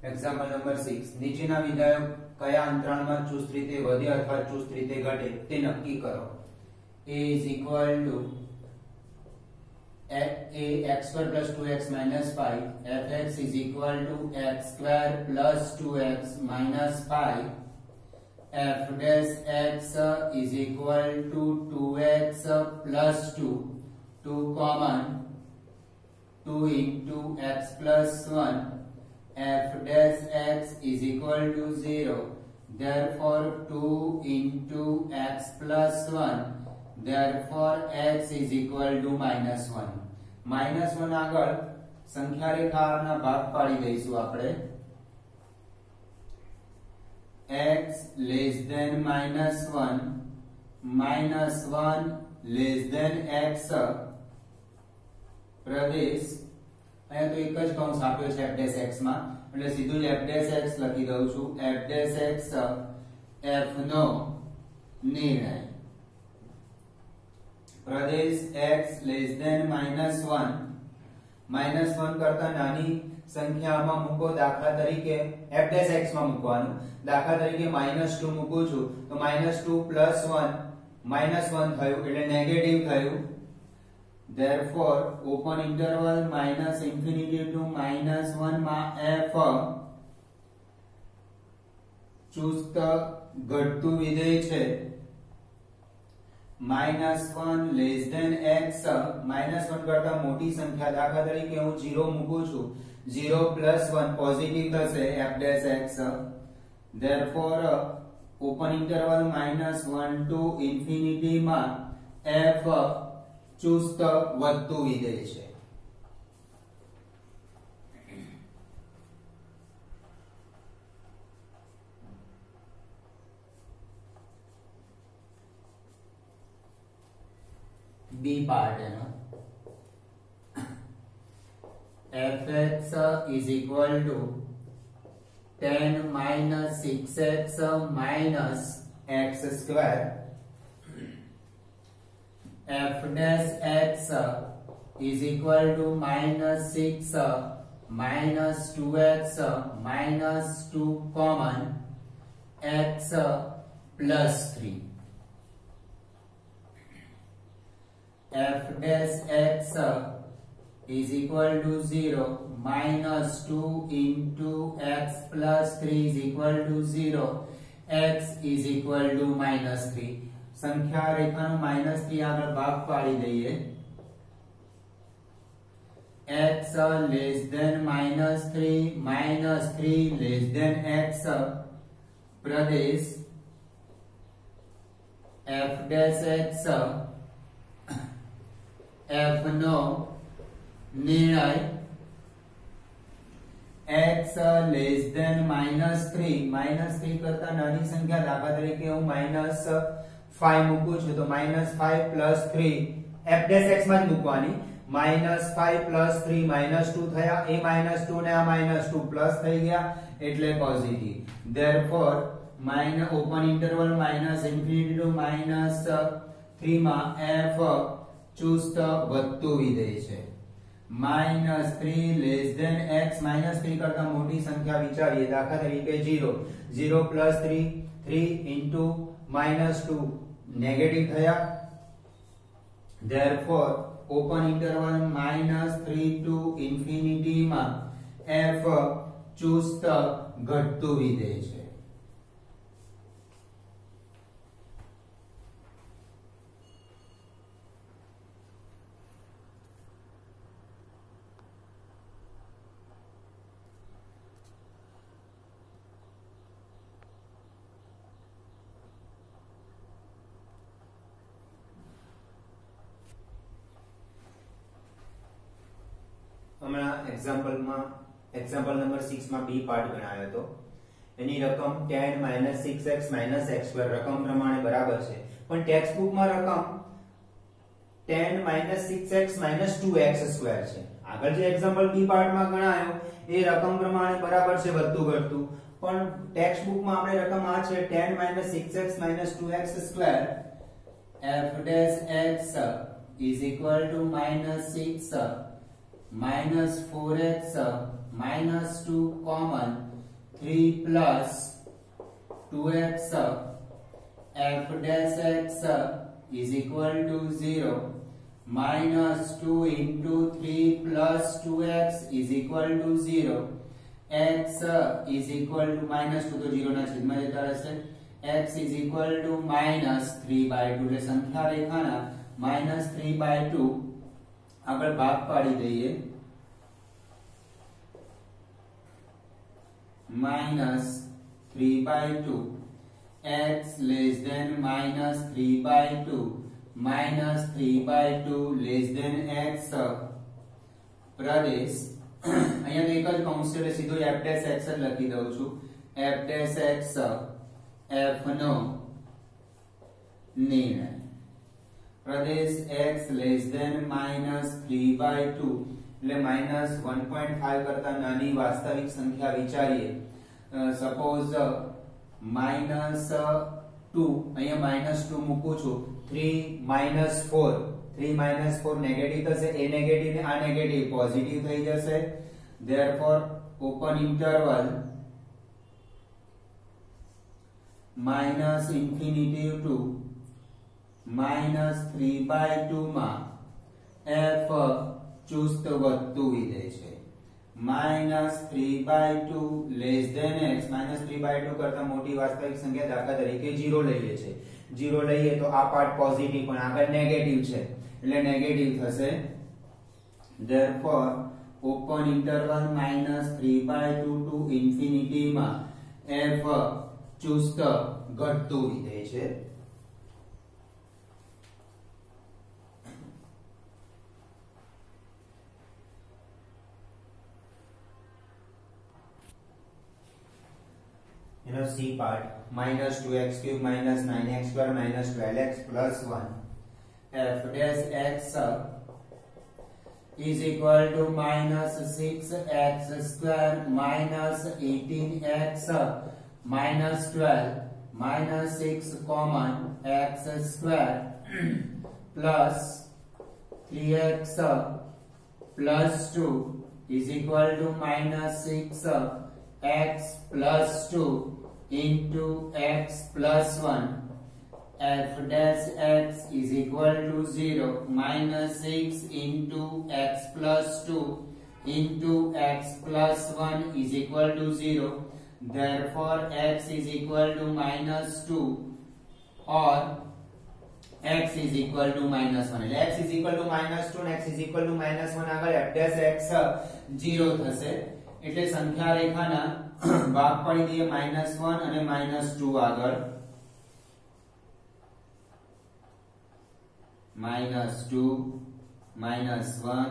Example number 6 નીચેના વિધાયક કયા અંતરાલમાં ચુસ્ત રીતે વધે અથવા ચુસ્ત રીતે ઘટે તે નક્કી કરો. a is equal to x square plus 2x minus 5, fx is equal to x square plus 2x minus 5, f dash x is equal to 2x plus 2, 2 common, 2 into x plus 1, f dash x is equal to 0, therefore 2 into x plus 1, therefore x is equal to minus 1. minus 1 આગળ સંખ્યા રેખાના ભાગ પાડી દઈશું આપણે. x less than minus 1, minus 1 less than x પ્રદેશ અહીંયા તો એક જ કૌંસ આપ્યો છે f dash x માં એટલે સીધું જ f dash x લખી દઉં છું. f dash x f નો નિર્ણય પ્રદેશ x less than minus 1 કરતા નાની સંખ્યામાં મૂકો. દાખલા તરીકે f dash x માં મૂકવાનું. દાખલા તરીકે -2 મૂકું છું તો -2 plus 1 -1 થયું એટલે નેગેટિવ થયું. therefore open interval minus infinity to minus 1 માં f ચુસ્ત ઘટતું વિધેય છે. -1 less than x -1 કરતા મોટી સંખ્યા દાખલા તરીકે હું 0 મૂકું છું. 0 plus 1 પોઝિટિવ થશે f dash x. therefore open interval -1 to infinity માં f ચુસ્ત વધતું વિધેય છે. B part है ना. fx is equal to 10 minus 6x minus x square. f dash x is equal to minus 6 minus 2x minus 2 common x plus 3. f dash x is equal to 0, minus 2 into x plus 3 is equal to 0, x is equal to minus 3. સંખ્યા રેખાનો -3 આગળ ભાગ પાડી દઈએ. x less than -3 less than x પ્રદેશ f dash x f નો નિર્ણય. x less than -3 કરતા નાની સંખ્યા દાખલા તરીકે હું -5 મૂકું છું તો -5 plus 3 f dash x માં જ મૂકવાની. -5 plus 3 -2 થયા. એ -2 ને આ -2 પ્લસ થઈ ગયા એટલે positive. therefore open interval -infinity to -3 માં f ચુસ્ત વધતું વિધેય છે. -3 less than x -3 કરતા મોટી સંખ્યા વિચારીએ. દાખલા તરીકે 0 plus 3 into -2 નેગેટિવ થયા. therefore open interval -3 to infinity માં f ચુસ્ત ઘટતું વિધેય છે. હમણાં એક્ઝામ્પલ નંબર 6 માં બી પાર્ટ ગણાયો હતો. એની રકમ 10 6x x2 રકમ પ્રમાણે બરાબર છે પણ ટેક્સ્ટ બુકમાં રકમ 10 6x 2x2 છે. આગળ જે એક્ઝામ્પલ બી પાર્ટમાં ગણાયો એ રકમ પ્રમાણે બરાબર છે વધતું ઘટતું પણ ટેક્સ્ટ બુકમાં આપણે રકમ આ છે 10 6x 2x2 f dash x is equal to -6 -4x -2 common 3 plus 2x f dash x is equal to 0 -2 into 3 plus 2x is equal to 0 x is equal to -2 तो 0 ના છેદમાં જતા રહેશે x is equal to -3/2 એટલે સંખ્યા રેખાના -3/2 આગળ ભાગ પાડી દઈએ -3/2 x less than -3/2 -3/2 less than x પ્રદેશ અહીંયા તો એક જ કૌંસ છે એટલે સીધો f dash x જ લખી દઉં છું f dash x f નો નિર્ણય પ્રદેશ x less than -3/2 એટલે -1.5 કરતા નાની વાસ્તવિક સંખ્યા વિચારીએ સપોઝ -2 અહીંયા -2 મૂકું છું 3 4 નેગેટિવ થશે એ નેગેટિવ ને આ નેગેટિવ પોઝિટિવ થઈ જશે therefore open interval -infinity to -3/2 માં f ચુસ્ત વધતું વિધેય છે -3/2 less than x -3/2 કરતા મોટી વાસ્તવિક સંખ્યા દાખલા તરીકે 0 લઈએ છે 0 લઈએ તો આ પાર્ટ પોઝિટિવ પણ આગળ નેગેટિવ છે એટલે નેગેટિવ થશે therefore open interval -3/2 to infinity માં f ચુસ્ત ઘટતું વિધેય છે C part -2x cube -9x square -12x plus 1 f dash x is equal to -6x square -18x -12 -6 common x square plus 3x plus 2 is equal to -6x plus 2 into x plus 1 f dash x is equal to 0 -6 into x plus 2 into x plus 1 is equal to 0 therefore x is equal to -2 or x is equal to -1 એટલે x is equal to -2 અને x is equal to -1 આગળ f dash x 0 થશે એટલે સંખ્યા રેખાના ભાગ પાડી દઈએ -1 અને -2 આગળ -2 -1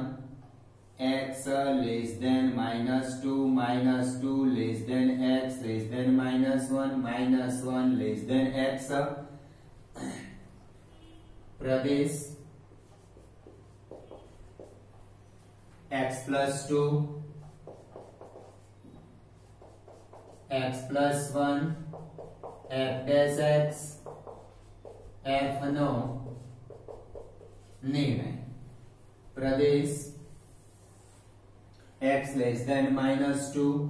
x less than -2 -2 less than x less than -1 -1 less than x प्रदेश x plus 2 x plus 1 f dash x f નો નિર્ણય પ્રદેશ x less than -2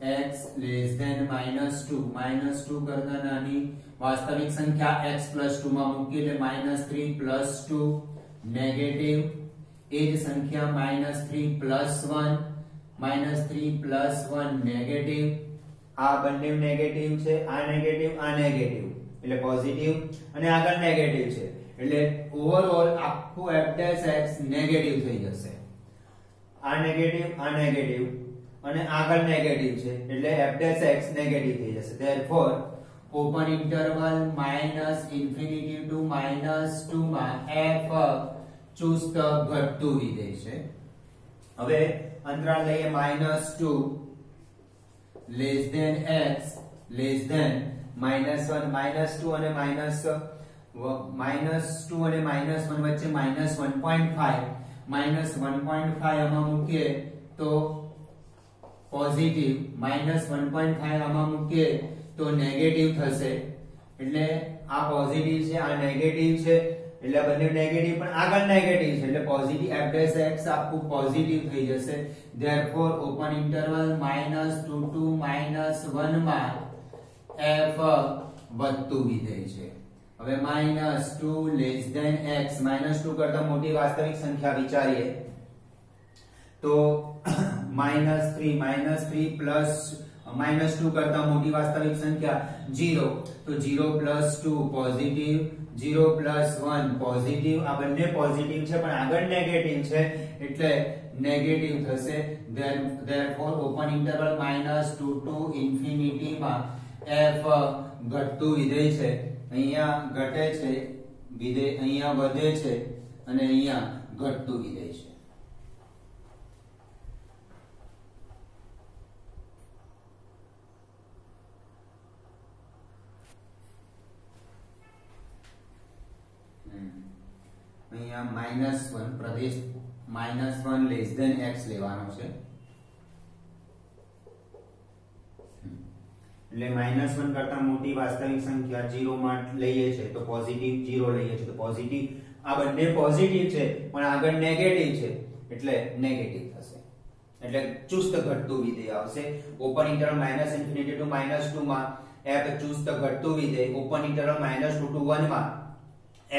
x less than -2 -2 કરતા નાની વાસ્તવિક સંખ્યા x plus 2 માં મૂકી એટલે -3 plus 2 નેગેટિવ એ જ સંખ્યા -3 plus 1 -3 plus 1 નેગેટિવ આ બંને નેગેટિવ છે આ નેગેટિવ એટલે પોઝિટિવ અને આગળ નેગેટિવ છે એટલે ઓવરઓલ આખું f dash x નેગેટિવ થઈ જશે આ નેગેટિવ અને આગળ નેગેટિવ છે એટલે f dash x નેગેટિવ થઈ જશે therefore open interval -infinity to -2 માં f ચુસ્ત ઘટતું વિધેય છે હવે અંતરાલ લઈએ -2 less than x less than -1 -2 અને -2 અને -1 વચ્ચે -1.5 આમાં મૂકીએ તો પોઝિટિવ -1.5 આમાં મૂકીએ તો નેગેટિવ થશે એટલે આ પોઝિટિવ છે આ નેગેટિવ છે એટલે બંને નેગેટિવ પણ આગળ નેગેટિવ છે એટલે પોઝિટિવ f dash x આખું પોઝિટિવ થઈ જશે therefore ઓપન ઇન્ટરવલ -2 to -1 માં f વધતું વિધેય છે હવે -2 લેસ ધેન x -2 કરતા મોટી વાસ્તવિક સંખ્યા વિચારીએ તો -3 પ્લસ -2 કરતા મોટી વાસ્તવિક સંખ્યા 0 તો 0 + 2 પોઝિટિવ 0 + 1 પોઝિટિવ આ બંને પોઝિટિવ છે પણ આગળ નેગેટિવ છે એટલે નેગેટિવ થશે therefore open interval -2 to infinity માં f ઘટતું વિધેય છે અહીંયા ઘટે છે વિધેય અહીંયા વધે છે અને અહીંયા ઘટતું વિધેય છે અહીંયા -1 પ્રદેશ -1 લેસ ધેન x લેવાનો છે એટલે -1 કરતા મોટી વાસ્તવિક સંખ્યા 0 માં લઈએ છે તો પોઝિટિવ 0 લઈએ છે તો પોઝિટિવ આ બંને પોઝિટિવ છે પણ આગળ નેગેટિવ છે એટલે નેગેટિવ થશે એટલે ચુસ્ત ઘટતું વિધેય આવશે ઓપન ઇન્ટરવલ -∞ to -2 માં f ચુસ્ત ઘટતું વિધેય ઓપન ઇન્ટરવલ -2 to 1 માં f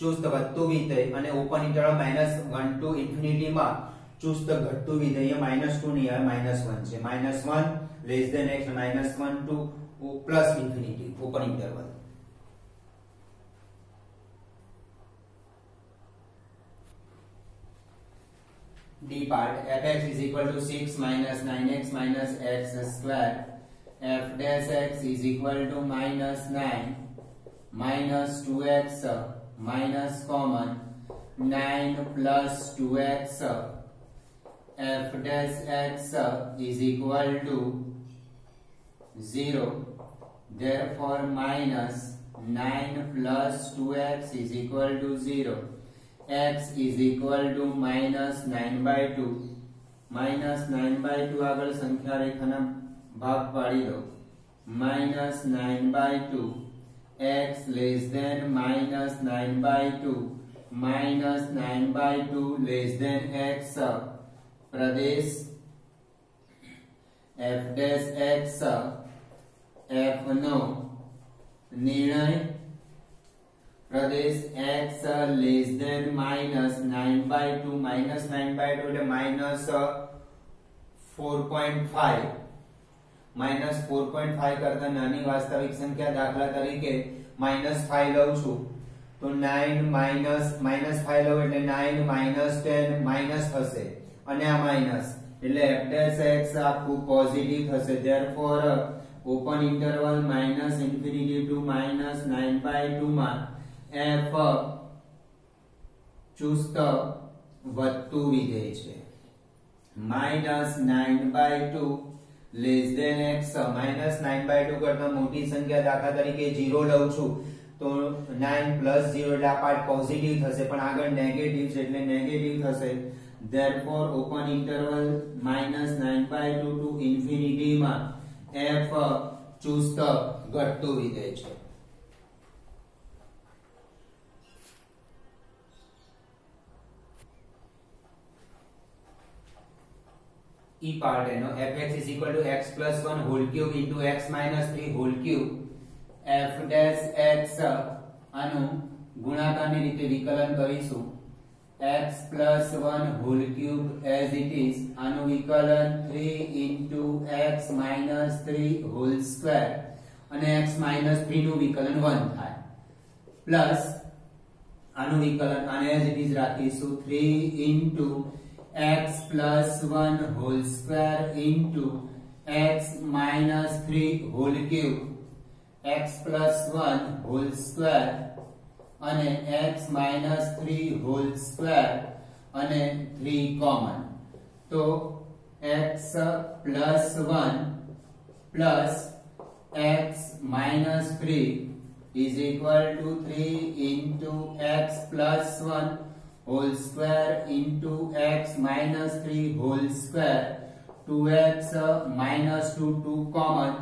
ચુસ્ત વધતું વિધેય અને ઓપન ઇન્ટરવલ -1 to ઇન્ફિનિટી માં ચુસ્ત ઘટતું વિધેય -2 ની યાર -1 છે -1 less than x -1 to plus infinity open interval D part fx is equal to 6 minus 9x minus x square f dash x is equal to -9 minus 2x minus common 9 plus 2x f dash x is equal to 0 therefore minus 9 plus 2x is equal to 0 x is equal to -9/2 -9/2 આગળ સંખ્યા રેખાના ભાગ પાડી દો -9/2 x less than -9/2 -9/2 less than x પ્રદેશ f dash x f નો નિર્ણય પ્રદેશ x less than -9/2 -9/2 એટલે -4.5 -4.5 કરતા નાની વાસ્તવિક સંખ્યા દાખલા તરીકે -5 લઉં છું તો 9 -5 લઉં એટલે 9 -10 માઈનસ થશે અને આ માઈનસ એટલે f dash x આખું પોઝિટિવ થશે therefore ઓપન ઇન્ટરવલ -∞ to -9/2 માં f ચુસ્ત વધતું વિધેય છે -9/2 લેસ ધેન x -9/2 કરતા મોટી સંખ્યા દાખલા તરીકે 0 લઉં છું તો 9 + 0 એટલે આ પાર્ટ પોઝિટિવ થશે પણ આગળ નેગેટિવ છે એટલે નેગેટિવ થશે therefore open interval -9/2 to infinity માં f ચુસ્ત ઘટતું વિધેય છે E part એનો fx is equal to x plus 1 whole cube into x minus 3 whole cube f dash x આનું ગુણાકારની રીતે વિકલન કરીશું x plus 1 whole cube as it is આનું વિકલન 3 into x minus 3 whole square અને x minus 3 નું વિકલન 1 થાય પ્લસ આનું વિકલન આને as it is રાખીશું 3 into x plus 1 whole square into x minus 3 whole cube x plus 1 whole square અને x minus 3 whole square અને 3 common તો x plus 1 plus x minus 3 is equal to 3 into x plus 1 whole square into x minus 3 whole square 2x minus 2 2 common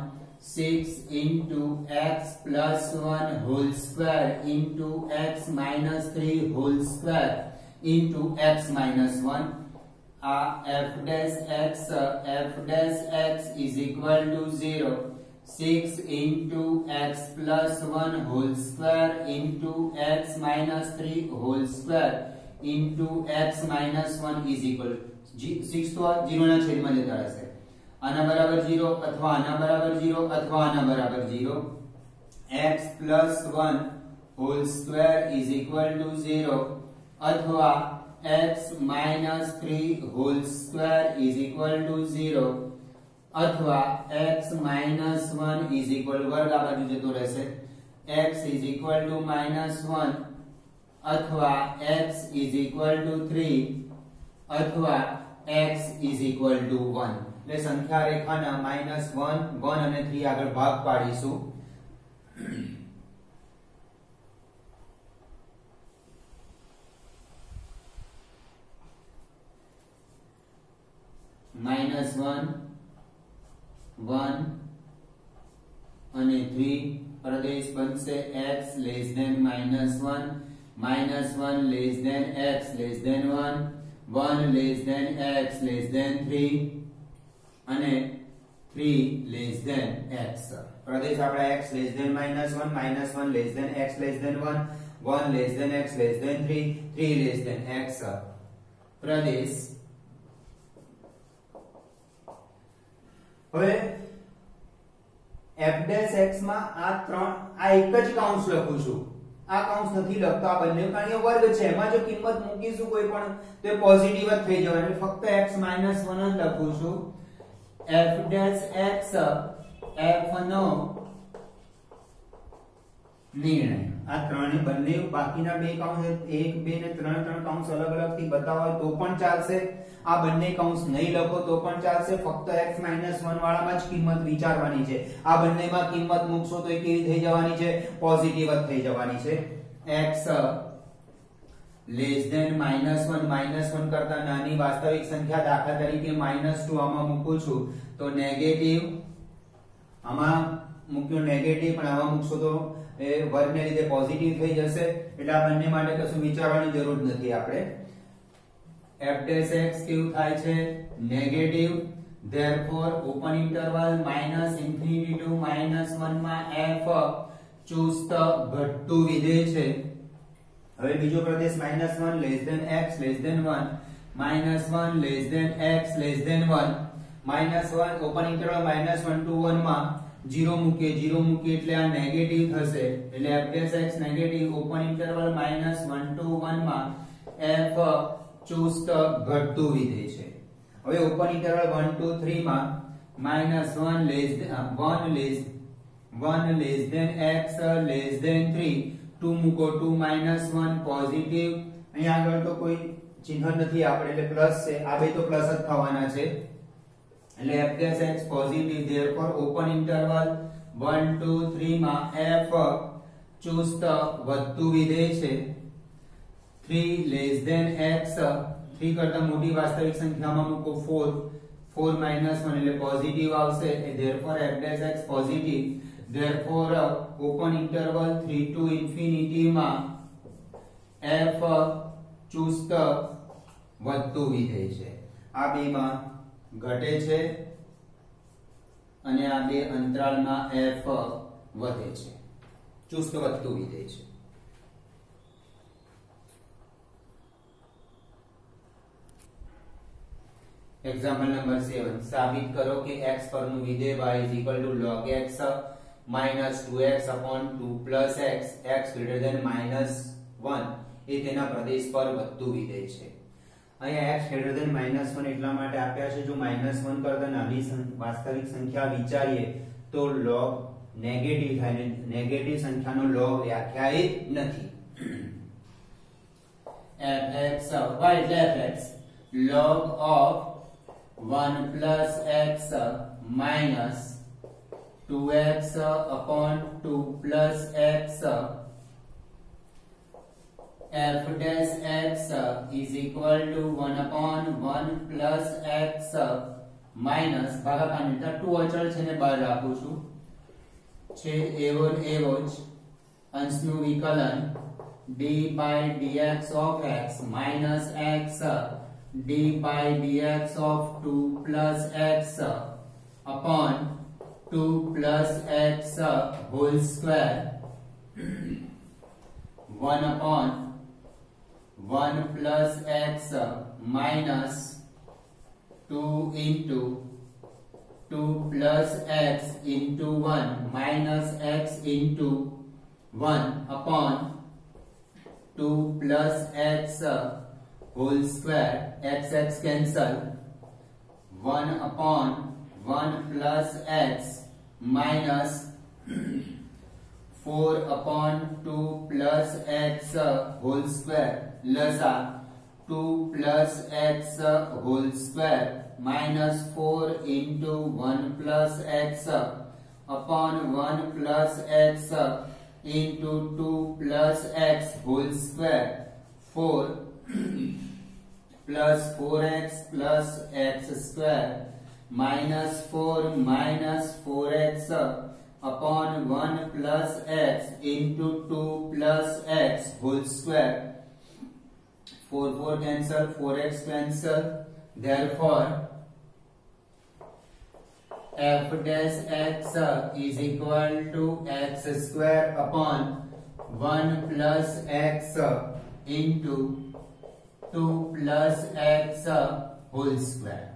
6 into x plus 1 whole square into x minus 3 whole square into x minus 1. f dash x is equal to 0. 6 into x plus 1 whole square into x minus 3 whole square into x minus 1 is equal. 6 તો 0 ના છેદમાં જતા રહેશે. આના બરાબર 0 અથવા આના બરાબર 0 અથવા આના બરાબર 0. x plus 1 whole square is equal to 0 અથવા x minus 3 whole square is equal to 0 અથવા x minus 1 is equal વર્ગ આ બાજુ જતો રહેશે. x is equal to minus 1 અથવા x is equal to 3 અથવા x is equal to 1. એટલે સંખ્યા રેખાના -1 1 અને 3 આગળ ભાગ પાડીશું. -1 1 અને 3 પ્રદેશ બનશે x less than -1 -1 less than x less than 1 1 less than x less than 3 અને 3 less than x. પ્રદેશ આપડા x less than -1 -1 less than x less than 1 1 less than x less than 3 3 less than x. પ્રદેશ હવે f dash x માં આ એક જ કાઉન્સ લખું છું. આ કાઉન્સ નથી લખતો, આ બંને કારણ કે વર્ગ છે, એમાં જો કિંમત મૂકીશું કોઈ પણ તો એ પોઝિટિવ જ થઈ જવાનું. એટલે ફક્ત x -1 જ લખું છું. f dash x f નો નિર્ણય. આ ત્રણે બંને બાકીના બે કાઉન્સ 1 2 ને 3 કાઉન્સ અલગ અલગ થી બતાવો તો પણ ચાલશે. આ બંને કાઉન્સ નહીં લખો તો પણ ચાલશે. ફક્ત x -1 વાળામાં જ કિંમત વિચારવાની છે. આ બંનેમાં કિંમત મૂકશો તો એ કેવી થઈ જવાની છે? પોઝિટિવ જ થઈ જવાની છે. x less than -1 કરતા નાની વાસ્તવિક સંખ્યા દાખલા તરીકે -2 આમાં મૂકું છું તો નેગેટિવ, આમાં મૂક્યો નેગેટિવ પણ આમાં મૂકશો તો એ વર્ગને લીધે પોઝિટિવ થઈ જશે. એટલે આ બંને માટે કશું વિચારવાની જરૂર નથી આપણે. f dash x કેવું થાય છે? Negative. therefore open interval -∞ to -1 માં f ચુસ્ત ઘટતું વિધેય છે. હવે બીજો પ્રદેશ -1 less than x less than 1 -1 less than x less than 1 -1 open interval -1 to 1 માં 0 મૂકીએ એટલે આ નેગેટિવ થશે. એટલે f dash x negative. Open interval -1 to 1 માં f ચુસ્ત ઘટતું વિધેય છે. હવે ઓપન ઇન્ટરવલ 1 to 3 માં -1 less than x less than 3 2 મૂકો 2 -1 પોઝિટિવ. અહીંયા આગળ તો કોઈ ચિહ્ન નથી આપણે એટલે પ્લસ છે. આ બે તો પ્લસ જ થવાના છે. એટલે f dash x positive. therefore open interval 1 to 3 માં f ચુસ્ત વધતું વિધેય છે. 3 less than x 3 કરતા મોટી વાસ્તવિક સંખ્યામાં મૂકો 4 -1 એટલે પોઝિટિવ આવશે. therefore f dash x positive. therefore open interval 3 to infinity માં f ચુસ્ત વધતું વિધેય છે. આ બેમાં ઘટે છે અને આ બે અંતરાલમાં f વધે છે. ચુસ્ત વધતું વિધેય છે. એક્ઝામ્પલ નંબર 7 સાબિત કરો કે x પરનું વિધેય y log x -2x upon 2 x x greater than -1 એ તેના પ્રદેશ પર વધતું વિધેય છે. અહીંયા x greater than -1 એટલા માટે આપ્યા છે જો -1 કરતા નાની વાસ્તવિક સંખ્યા વિચારીએ તો log નેગેટિવ થાય ને નેગેટિવ સંખ્યાનો log વ્યાખ્યાયિત નથી. fx y એટલે fx log of 1 plus x minus 2x upon 2 plus x f dash x is equal to 1 upon 1 plus x minus ભાગાકાર ની 2 અચળ છે ને બહાર રાખું છું છે એવો જ અંશનું વિકલન d by dx of x minus x d by dx of 2 plus x upon 2 plus x whole square 1 upon 1 plus x minus 2 into 2 plus x into 1 minus x into 1 upon 2 plus x whole square x cancel 1 upon 1 plus x minus 4 upon 2 plus x whole square लसा 2 plus x whole square minus 4 into 1 plus x upon 1 plus x into 2 plus x whole square 4 plus 4x plus x square minus 4 minus 4x upon 1 plus x into 2 plus x whole square 4 cancel 4x cancel therefore f dash x is equal to x square upon 1 plus x into 2 plus x whole square.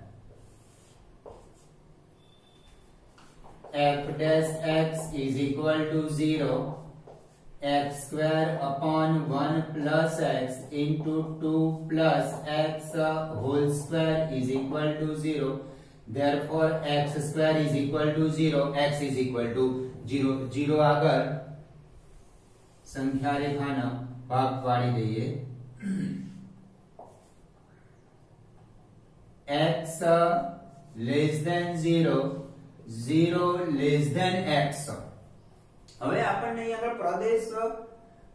F dash x is equal to 0 x square upon 1 plus x into 2 plus x whole square is equal to 0. Therefore x square is equal to 0 x is equal to 0 0 આગળ સંખ્યા રેખાનો ભાગ પાડી દઈએ x less than 0 0 less than x હવે આપણને અહીં આગળ પ્રદેશ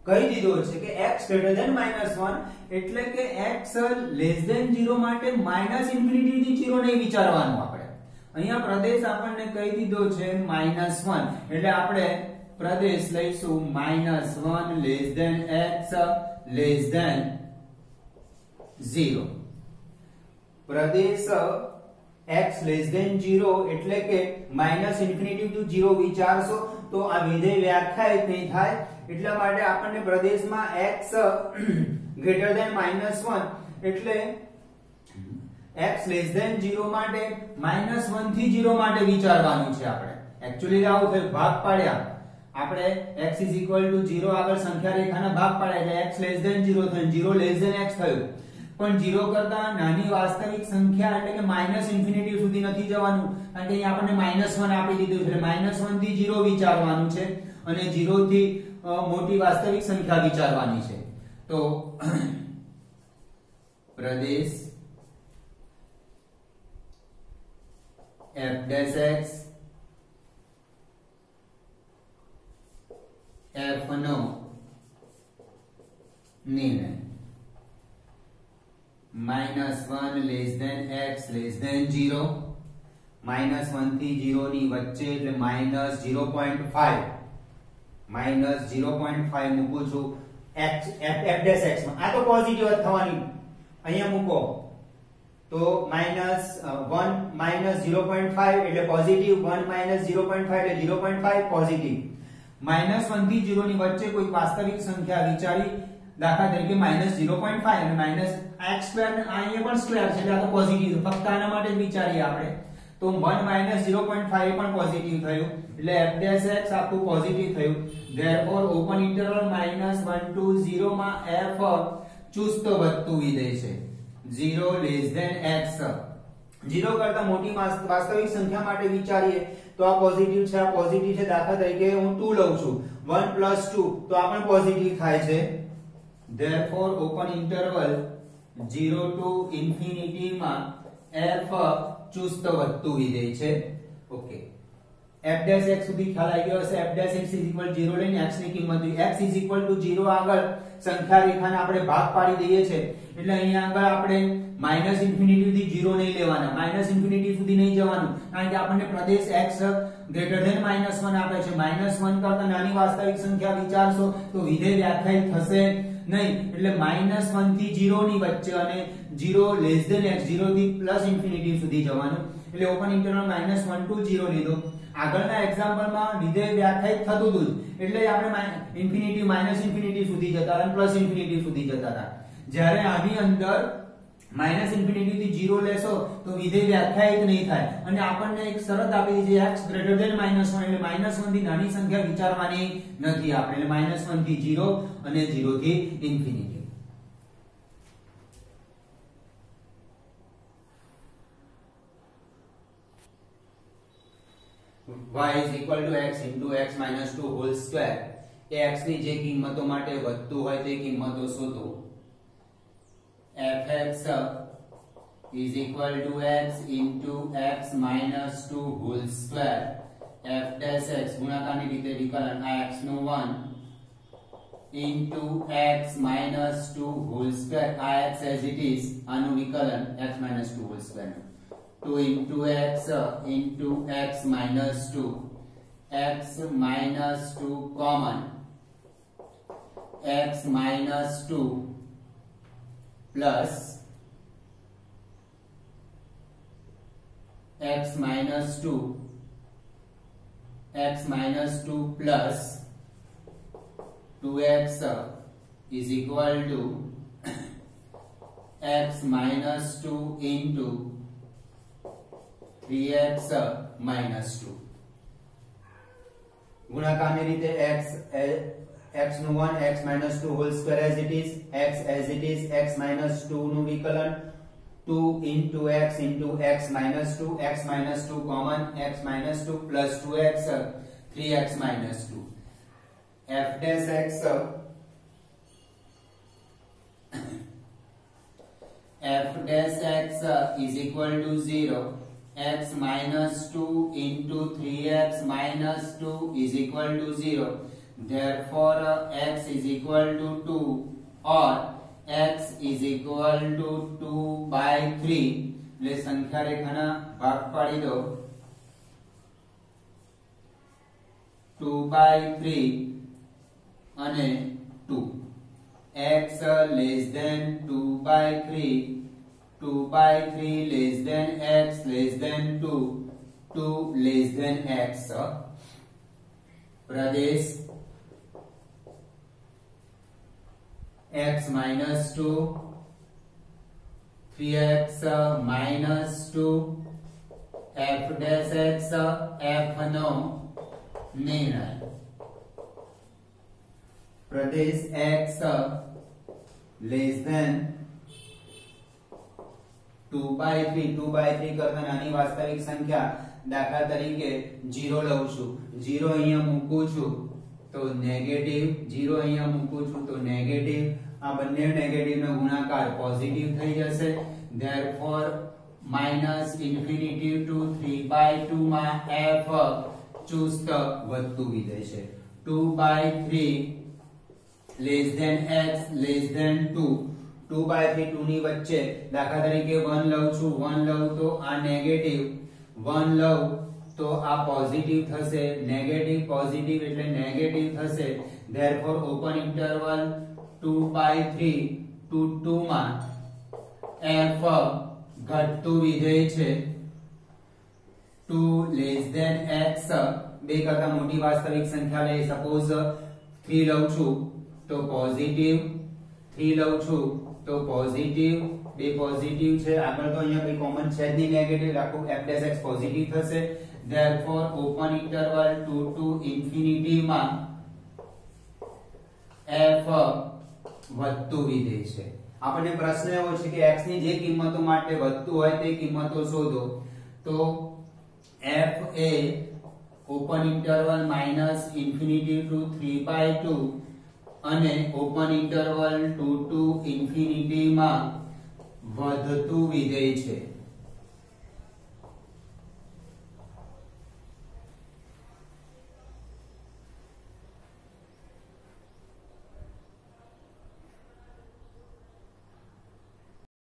કહી દીધો છે કે x greater than -1 એટલે કે x less than 0 માટે -∞ થી 0 નહીં વિચારવાનું આપણે અહીંયા પ્રદેશ આપણને કહી દીધો છે -1 એટલે આપણે પ્રદેશ લઈશું -1 less than x less than 0 પ્રદેશ x less than 0 એટલે કે -∞ to 0 વિચારશો તો આ વિધેય વ્યાખ્યાયિત નહીં થાય એટલા માટે આપણને પ્રદેશમાં x greater than -1 એટલે x less than 0 માટે -1 થી 0 માટે વિચારવાનું છે આપણે એક્ચ્યુઅલી આવું થયું ભાગ પાડ્યા આપણે x 0 આગળ સંખ્યા રેખાના ભાગ પાડ્યા એટલે x less than 0 થયું 0 less than x થયું પણ 0 કરતા નાની વાસ્તવિક સંખ્યા એટલે કે -∞ સુધી નથી જવાનું કારણ કે અહીં આપણને -1 આપી દીધું એટલે -1 થી 0 વિચારવાનું છે અને 0 થી મોટી વાસ્તવિક સંખ્યા વિચારવાની છે તો પ્રદેશ f dash x f નો નિર્ણય -1 less than x less than 0 -1 થી 0 ની વચ્ચે એટલે -0.5 -0.5 મૂકું છું f dash x માં આ તો પોઝિટિવ જ થવાની અહીંયા મૂકો તો -1 -0.5 એટલે પોઝિટિવ 1 -0.5 એટલે 0.5 પોઝિટિવ -1 થી 0 ની વચ્ચે કોઈ વાસ્તવિક સંખ્યા વિચારી દાખલા તરીકે -0.5 અને x સ્ક્વેર અહીંયા પણ સ્ક્વેર છે એટલે આ તો પોઝિટિવ ફક્ત આના માટે જ વિચારીએ આપણે તો 1 -0.5 પણ પોઝિટિવ થયું એટલે f dash x આખું પોઝિટિવ થયું therefore ઓપન ઇન્ટરવલ -1 to 0 માં f ચુસ્ત વધતું વિધેય છે 0 less than x 0 કરતા મોટી વાસ્તવિક સંખ્યા માટે વિચારીએ તો આ પોઝિટિવ છે દાખલા તરીકે હું 2 લઉં છું 1 + 2 તો આ પણ પોઝિટિવ થાય છે therefore open interval 0 to infinity માં f ચુસ્ત વધતું વિધેય છે ઓકે f dash x સુધી ખ્યાલ આવી ગયો હશે f dash x 0 લઈને x ની કિંમત x 0 આગળ સંખ્યા રેખાને આપણે ભાગ પાડી દઈએ છે એટલે અહીંયા આગળ આપણે માઈનસ ઇન્ફિનિટી સુધી 0 નહીં લેવાના, માઈનસ ઇન્ફિનિટી સુધી નહીં જવાનું, કારણ કે આપણને પ્રદેશ x ગ્રેટર ધેન -1 આપે છે. -1 કરતા નાની વાસ્તવિક સંખ્યા વિચારશો તો વિધેય વ્યાખ્યાયિત થશે નહીં, એટલે -1 થી 0 ની વચ્ચે અને 0 લેસ ધેન x 0 થી પ્લસ ઇન્ફિનિટી સુધી જવાનું, એટલે ઓપન ઇન્ટરવલ -1 to 0 લીધો. આગળના એક્ઝામ્પલમાં વિધેય વ્યાખ્યાયિત થતું હતું એટલે આપણે ઇન્ફિનિટી માઈનસ ઇન્ફિનિટી સુધી જતા હતા, પ્લસ ઇન્ફિનિટી સુધી જતા હતા. જ્યારે આની અંદર માઈનસ ઇન્ફિનિટી થી 0 લેશો તો વિધેય વ્યાખ્યાયિત નહીં થાય અને આપણને એક શરત આપી છે x ગ્રેટર ધેન -1 એટલે -1 થી નાની સંખ્યા વિચારવાની નથી આપણે, એટલે -1 થી 0 અને 0 થી infinity. y is equal to x into x minus 2 whole square. A x ની જે કિંમતો માટે વધતું હોય તે કિંમતો શોધો. fx is equal to x into x minus 2 whole square. f dash x ગુણાકારની રીતે વિકલન આ x નું 1 into x minus 2 whole square, આ x as it is આનું વિકલન x minus 2 whole square નું 2 into x minus 2, x minus 2 common, x minus 2 plus x minus 2 plus 2x is equal to x minus 2 into 3x minus 2. ગુણાકારની રીતે x નું 1 x minus 2 whole square as it is, x as it is, x minus 2 નું વિકલન 2 into x minus 2, x minus 2 common, x minus 2 plus 2x 3x minus 2. f dash x is equal to 0. x minus 2 into 3x minus 2 is equal to 0. Therefore, x is equal to 2 or x is equal to 2 by 3. એટલે સંખ્યા રેખાના ભાગ પાડી દો 2 by 3 અને 2. x less than 2 by 3, 2 by 3 less than x less than 2, 2 less than x. Pradesh x minus 2, 3x minus 2, f dash x, f નો નિર્ણય. प्रदेश x less than 2 by 3 કરતા નાની વાસ્તવિક સંખ્યા, દાખલા તરીકે 0 લઉં છું, 0 અહીંયા મૂકું છું તો નેગેટિવ, 0 અહીંયા મૂકું છું તો નેગેટિવ, આ બંને નેગેટિવ નો ગુણાકાર પોઝિટિવ થઈ જશે. therefore minus infinity to 3/2 માં f ચુસ્ત વધતું વિધેય છે. 2 by 3 less than x less than 2, 2 by 3 2 ની વચ્ચે, દાખલા તરીકે 1 લઉં છું, 1 લઉં તો આ નેગેટિવ, 1 લઉં તો આ પોઝિટિવ થશે, નેગેટિવ પોઝિટિવ એટલે નેગેટિવ થશે. therefore open interval 2 by 3 to 2 માં f ઘટતું વિધેય છે. 2 less than x, બે કરતા મોટી વાસ્તવિક સંખ્યા લઈ, સપોઝ 3 લઉં છું તો પોઝિટિવ, 3 લઉં છું તો પોઝિટિવ, બે પોઝિટિવ છે, આગળ તો અહીંયા કોઈ કોમન છે જ નહીં નેગેટિવ, રાખો f dash x પોઝિટિવ થશે. therefore open interval 2 to infinity માં f વધતું વિધેય છે. આપણને પ્રશ્ન એવો છે કે x ની જે કિંમતો માટે વધતું હોય તે કિંમતો શોધો. તો f A open interval -infinity to 3/2 અને ઓપન ઇન્ટરવલ 2 to infinity માં વધતું વિધેય છે.